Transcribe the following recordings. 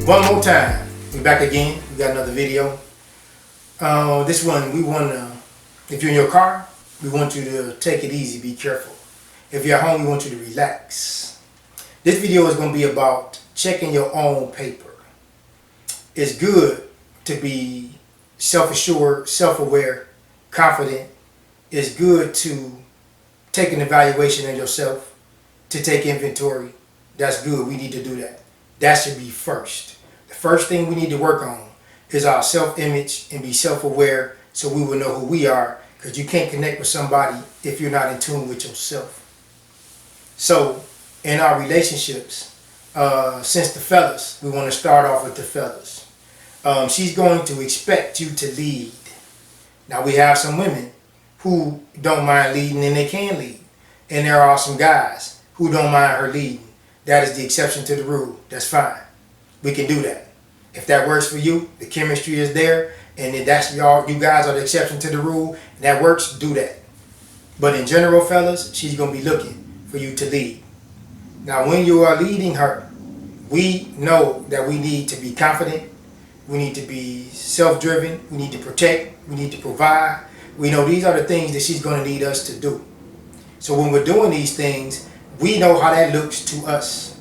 One more time, we're back again. We got another video. This one, we want to, if you're in your car, we want you to take it easy, be careful. If you're at home, we want you to relax. This video is going to be about checking your own paper. It's good to be self-assured, self-aware, confident. It's good to take an evaluation of yourself, to take inventory. That's good. We need to do that. That should be first. The first thing we need to work on is our self-image and be self-aware so we will know who we are, because you can't connect with somebody if you're not in tune with yourself. So in our relationships, since the fellas, we want to start off with the fellas. She's going to expect you to lead. Now we have some women who don't mind leading and they can lead. And there are some guys who don't mind her leading. That is the exception to the rule. That's fine. We can do that. If that works for you, the chemistry is there, and if that's y'all, you guys are the exception to the rule, and that works, do that. But in general, fellas, she's going to be looking for you to lead. Now, when you are leading her, we know that we need to be confident. We need to be self-driven. We need to protect. We need to provide. We know these are the things that she's going to need us to do. So when we're doing these things, we know how that looks to us.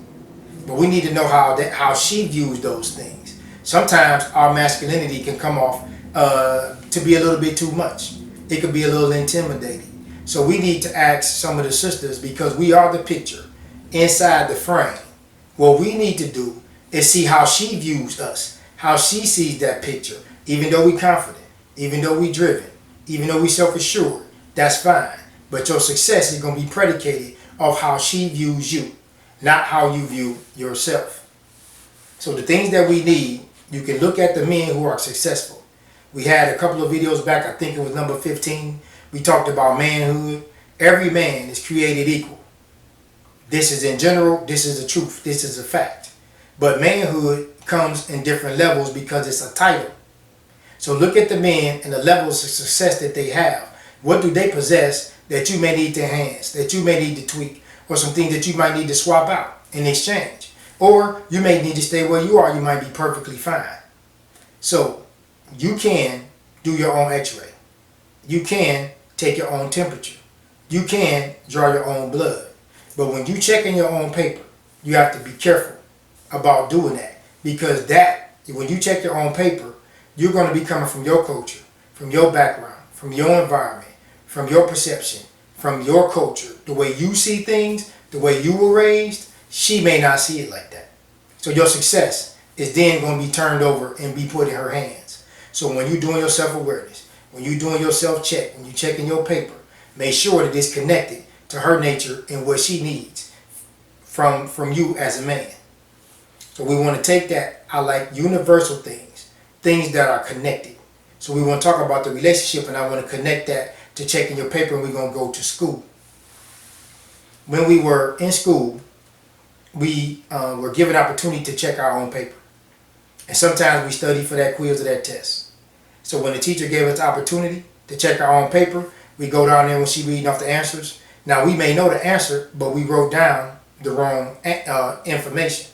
But we need to know how she views those things. Sometimes our masculinity can come off to be a little bit too much. It could be a little intimidating. So we need to ask some of the sisters, because we are the picture inside the frame. What we need to do is see how she views us, how she sees that picture. Even though we're confident, even though we're driven, even though we're self-assured, that's fine. But your success is going to be predicated off how she views you, not how you view yourself. So the things that we need, you can look at the men who are successful. We had a couple of videos back, I think it was number 15. We talked about manhood. Every man is created equal. This is in general, this is the truth, this is a fact. But manhood comes in different levels because it's a title. So look at the men and the levels of success that they have. What do they possess that you may need to enhance, that you may need to tweak, or some things that you might need to swap out in exchange? Or you may need to stay where you are. You might be perfectly fine. So you can do your own x-ray. You can take your own temperature. You can draw your own blood. But when you check in your own paper, you have to be careful about doing that. Because when you check your own paper, you're going to be coming from your culture, from your background, from your environment, from your perception, from your culture. The way you see things, the way you were raised, she may not see it like that. So your success is then going to be turned over and be put in her hands. So when you're doing your self-awareness, when you're doing your self-check, when you're checking your paper, make sure that it's connected to her nature and what she needs from you as a man. So we want to take that, I like universal things, things that are connected. So we want to talk about the relationship, and I want to connect that to checking your paper, and we're going to go to school. When we were in school, we were given opportunity to check our own paper. And sometimes we study for that quiz or that test. So when the teacher gave us the opportunity to check our own paper, we go down there when she's reading off the answers. Now we may know the answer, but we wrote down the wrong information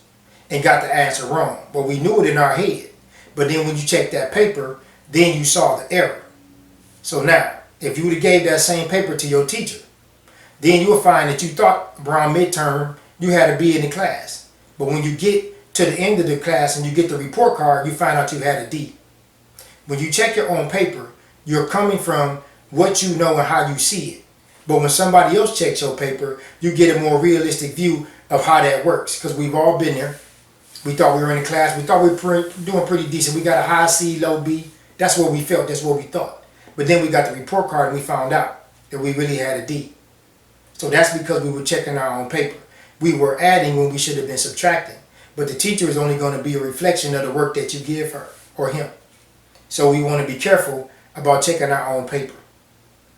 and got the answer wrong. But we knew it in our head. But then when you check that paper, then you saw the error. So now, if you would have gave that same paper to your teacher, then you'll find that you thought around midterm you had a B in the class. But when you get to the end of the class and you get the report card, you find out you had a D. When you check your own paper, you're coming from what you know and how you see it. But when somebody else checks your paper, you get a more realistic view of how that works. Because we've all been there. We thought we were in the class. We thought we were doing pretty decent. We got a high C, low B. That's what we felt. That's what we thought. But then we got the report card and we found out that we really had a D. So that's because we were checking our own paper. We were adding when we should have been subtracting. But the teacher is only going to be a reflection of the work that you give her or him. So we want to be careful about checking our own paper,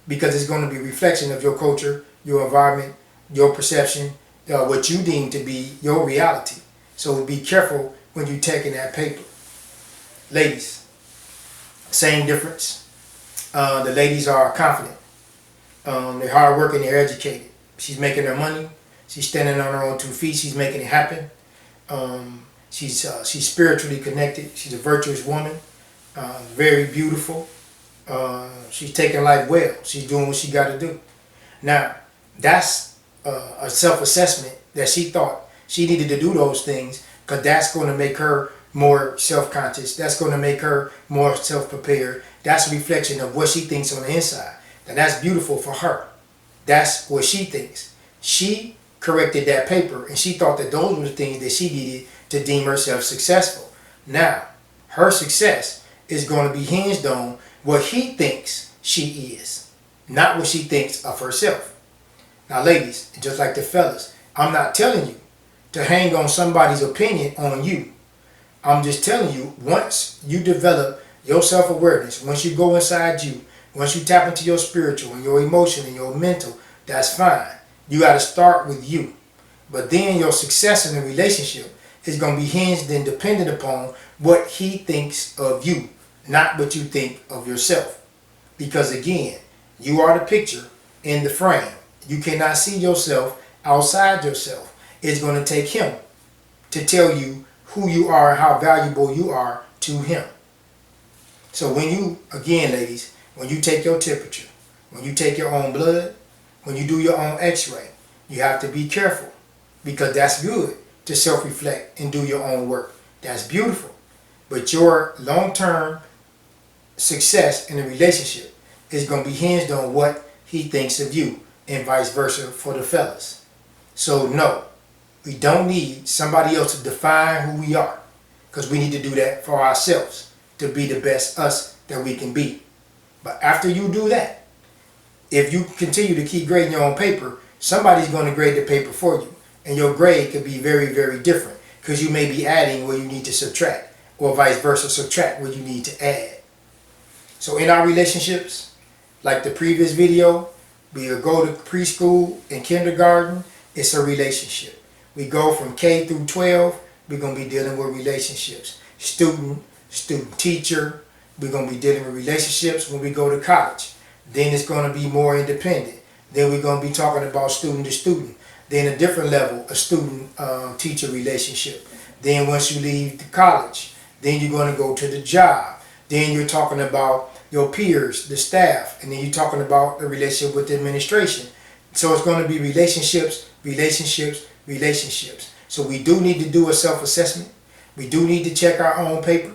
because it's going to be a reflection of your culture, your environment, your perception, what you deem to be your reality. So be careful when you're taking that paper. Ladies, same difference. The ladies are confident. They're hardworking, they're educated. She's making her money. She's standing on her own 2 feet. She's making it happen. She's spiritually connected. She's a virtuous woman, very beautiful. She's taking life well. She's doing what she got to do. Now, that's a self-assessment that she thought she needed to do those things because that's going to make her more self-conscious. That's going to make her more self-prepared. That's a reflection of what she thinks on the inside. And that's beautiful for her. That's what she thinks. She corrected that paper and she thought that those were the things that she needed to deem herself successful. Now, her success is going to be hinged on what he thinks she is, not what she thinks of herself. Now, ladies, just like the fellas, I'm not telling you to hang on somebody's opinion on you. I'm just telling you, once you develop your self-awareness, once you go inside you, once you tap into your spiritual and your emotion and your mental, that's fine. You got to start with you. But then your success in the relationship is going to be hinged and dependent upon what he thinks of you, not what you think of yourself. Because again, you are the picture in the frame. You cannot see yourself outside yourself. It's going to take him to tell you who you are and how valuable you are to him. So when you, again ladies, when you take your temperature, when you take your own blood, when you do your own x-ray, you have to be careful because that's good to self-reflect and do your own work. That's beautiful. But your long-term success in a relationship is going to be hinged on what he thinks of you and vice versa for the fellas. So no, we don't need somebody else to define who we are because we need to do that for ourselves to be the best us that we can be. But after you do that, if you continue to keep grading your own paper, somebody's going to grade the paper for you. And your grade could be very, very different because you may be adding where you need to subtract or vice versa, subtract where you need to add. So in our relationships, like the previous video, we go to preschool and kindergarten, it's a relationship. We go from K through 12, we're going to be dealing with relationships. Student teacher, we're going to be dealing with relationships when we go to college. Then it's going to be more independent. Then we're going to be talking about student to student. Then a different level, a student-teacher relationship. Then once you leave the college, then you're going to go to the job. Then you're talking about your peers, the staff, and then you're talking about the relationship with the administration. So it's going to be relationships, relationships, relationships. So we do need to do a self-assessment. We do need to check our own paper.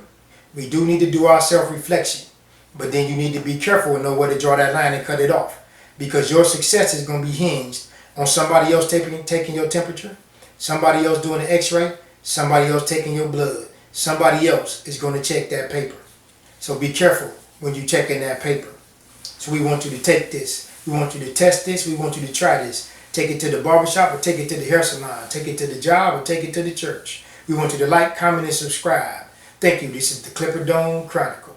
We do need to do our self-reflection. But then you need to be careful and know where to draw that line and cut it off. Because your success is going to be hinged on somebody else taking your temperature, somebody else doing the x-ray, somebody else taking your blood. Somebody else is going to check that paper. So be careful when you're checking that paper. So we want you to take this. We want you to test this. We want you to try this. Take it to the barbershop or take it to the hair salon. Take it to the job or take it to the church. We want you to like, comment, and subscribe. Thank you. This is the Clipperdome Chronicles.